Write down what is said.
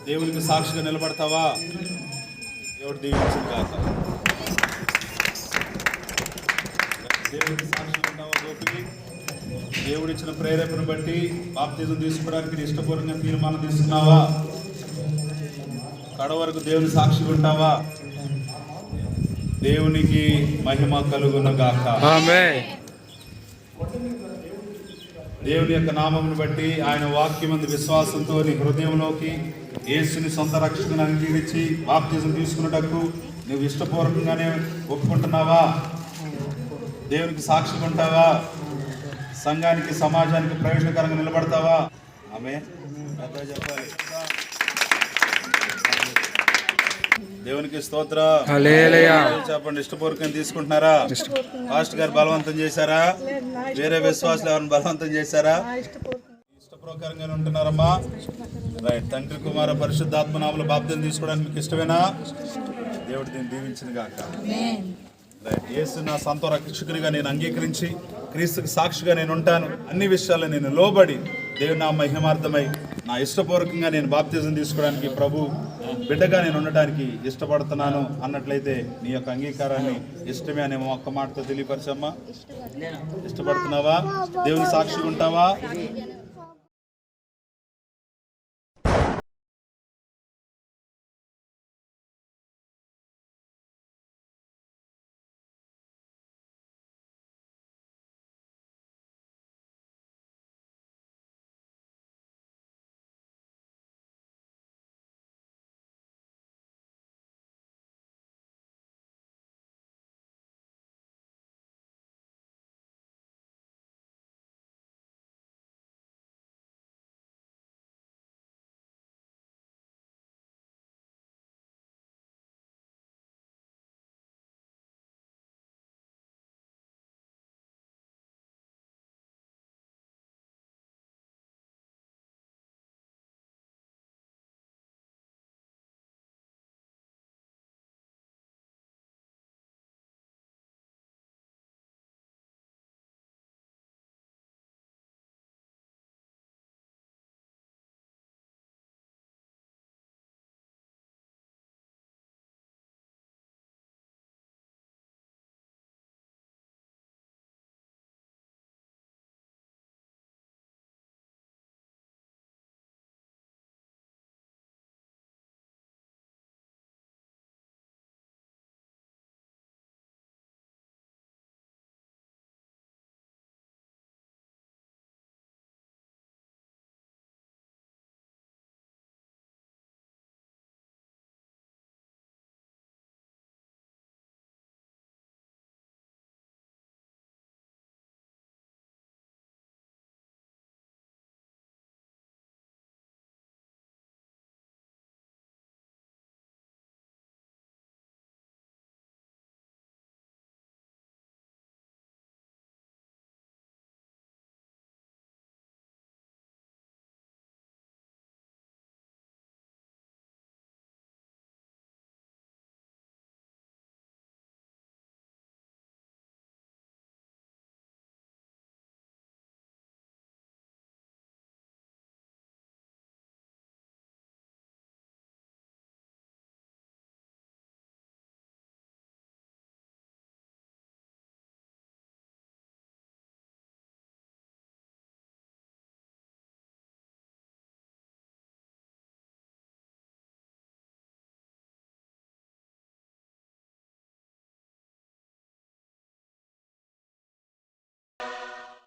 దేవునికి సాక్షిగా నిలబడతావా? దేవుడు దీవించింది కాక. దేవునికి సాక్షిగా ఉంటావా గోపి? దేవుడు ఇచ్చిన ప్రేరేపణ బట్టి బాప్తిజం తీసుకోవడానికి ఇష్టపూర్వకంగా తీర్మానం తీసుకున్నావా? కడ వరకు దేవుని సాక్షిగా ఉంటావా? దేవునికి మహిమ కలుగును గాక. ఆమేన్. దేవుని యొక్క నామమును బట్టి ఆయన వాక్యమందు విశ్వాసంతో నీ హృదయంలోకి యేసుని సొంత రక్షకుని అంగీకరించి బాప్తిజం తీసుకున్నటకు నువ్వు ఇష్టపూర్వకంగానే ఒప్పుకుంటున్నావా? దేవునికి సాక్షిగా ఉంటావా? సంఘానికి సమాజానికి ప్రయోజనకరంగా నిలబడతావా? ఆమేన్. చెప్పాలి. దేవునికి స్తోత్రం. హల్లెలూయా. చెప్పండి, ఇష్టపూర్వకంగా తీసుకుంటున్నారా? పాస్టర్ గారు బలవంతం చేశారా? వేరే విశ్వాసులు ఎవరిని బలవంతం చేశారా? ఇష్టప్రకారంగానే ఉంటున్నారమ్మా? రైట్. తండ్రి కుమార పరిశుద్ధాత్మ నామములో బాప్తిజం తీసుకోవడానికి మీకు ఇష్టమేనా? దేవుడు దీన్ని దీవించింది గాక. రైట్. యేసు నా సొంత రక్షకునిగా నేను అంగీకరించి క్రీస్తుకి సాక్షిగా నేను ఉంటాను. అన్ని విషయాల్లో నేను లోబడి దేవుని నా మహిమార్థమై నా ఇష్టపూర్వకంగా నేను బాప్తిజం తీసుకోవడానికి ప్రభు బిడ్డగా నేను ఉండటానికి ఇష్టపడుతున్నాను అన్నట్లయితే నీ యొక్క అంగీకారాన్ని ఇష్టమే అనే ఒక్క మాటతో తెలియపరచమ్మా. ఇష్టపడుతున్నావా? దేవుని సాక్షిగా ఉంటావా?